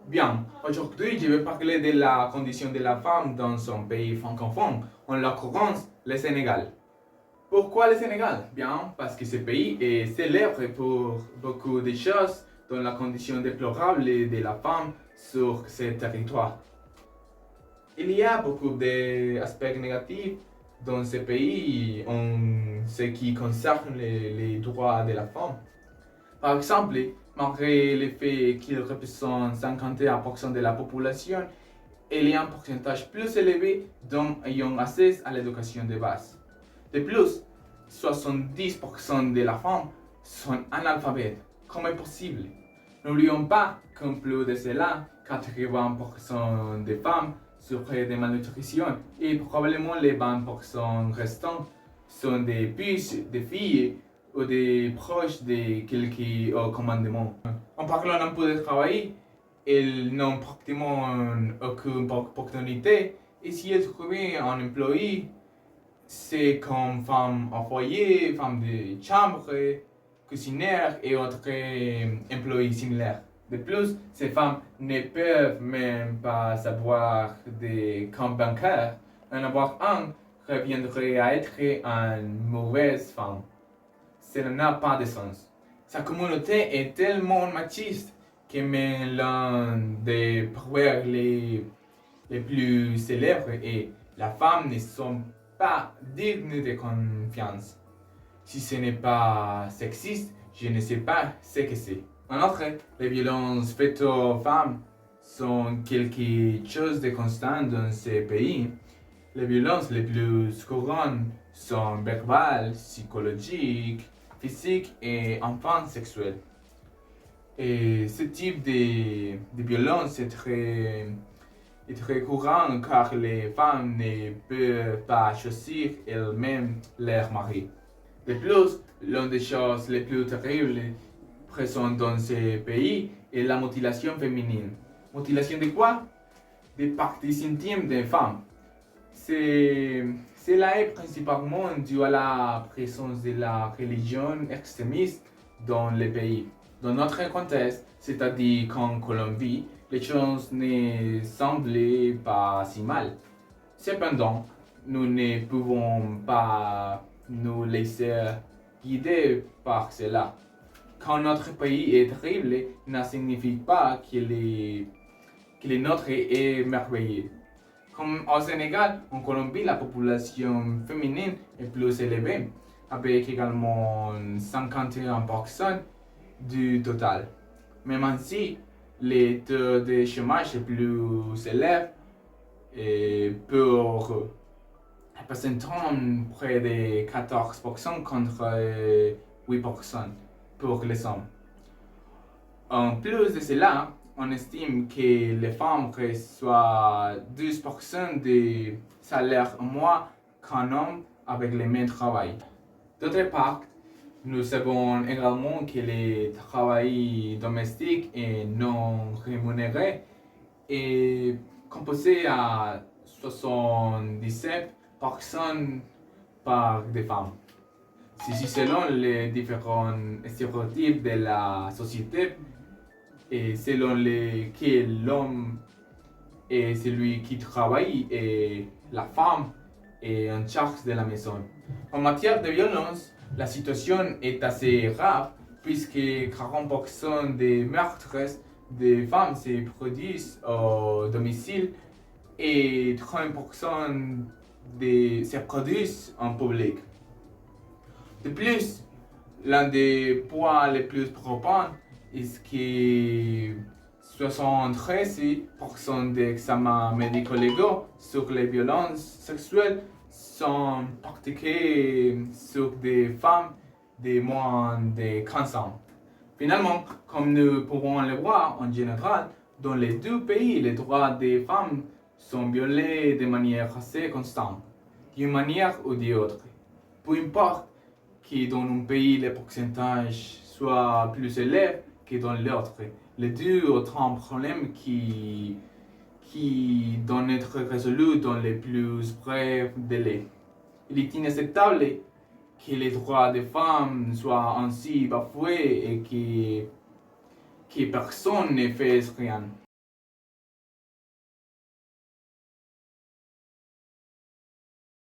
Bien, aujourd'hui, je vais parler de la condition de la femme dans son pays francophone, en l'occurrence le Sénégal. Pourquoi le Sénégal? Bien, parce que ce pays est célèbre pour beaucoup de choses dans la condition déplorable de la femme sur ce territoire. Il y a beaucoup d'aspects négatifs dans ce pays en ce qui concerne les droits de la femme. Par exemple, malgré le fait qu'il représente 51% de la population, il y a un pourcentage plus élevé d'hommes ayant accès à l'éducation de base. De plus, 70% de la femmes sont analphabètes. Comment est possible? N'oublions pas qu'en plus de cela, 80% des femmes souffrent de malnutrition et probablement les 20% restants sont des puces, des filles ou des proches de quelqu'un au commandement. En parlant un peu de travail, ils n'ont pratiquement aucune opportunité et si ils trouvent un emploi, c'est comme femme au foyer, femme de chambre, cuisinière et autres employés similaires. De plus, ces femmes ne peuvent même pas savoir des comptes bancaires. En avoir un reviendrait à être une mauvaise femme. Cela n'a pas de sens. Sa communauté est tellement machiste que même l'un des poètes les plus célèbres est la femme ne sont pas dignes de confiance. Si ce n'est pas sexiste, je ne sais pas ce que c'est. En outre, les violences faites aux femmes sont quelque chose de constant dans ces pays. Les violences les plus courantes sont verbales, psychologiques, physiques et enfin sexuelles. Et ce type de violence est très courant car les femmes ne peuvent pas choisir elles-mêmes leur mari. De plus, l'une des choses les plus terribles présentes dans ces pays est la mutilation féminine. Mutilation de quoi? Des parties intimes des femmes. Cela est principalement dû à la présence de la religion extrémiste dans le pays. Dans notre contexte, c'est-à-dire qu'en Colombie, les choses ne semblaient pas si mal. Cependant, nous ne pouvons pas nous laisser guider par cela. Quand notre pays est terrible, ne signifie pas que le nôtre est merveilleux. Comme au Sénégal, en Colombie, la population féminine est plus élevée, avec également 51% du total. Même ainsi, le taux de chômage est plus élevé pour représentant près de 14% contre 8% pour les hommes. En plus de cela, on estime que les femmes reçoivent 12% de salaire en mois qu'un homme avec le même travail. D'autre part, nous savons également que le travail domestique et non rémunéré est composé à 77% par des femmes. Si selon les différents stéréotypes de la société, et selon lesquels l'homme est celui qui travaille et la femme est en charge de la maison. En matière de violence, la situation est assez rare puisque 40% des meurtres de femmes se produisent au domicile et 30% se produisent en public. De plus, l'un des points les plus préoccupants est que 73% des examens médico-légaux sur les violences sexuelles sont pratiqués sur des femmes de moins de 15 ans. Finalement, comme nous pouvons le voir en général, dans les deux pays, les droits des femmes sont violés de manière assez constante, d'une manière ou d'une autre. Peu importe que dans un pays le pourcentage soit plus élevé que dans l'autre, les deux ont un problème qui doit être résolu dans les plus brefs délais. Il est inacceptable que les droits des femmes soient ainsi bafoués et que personne ne fait rien.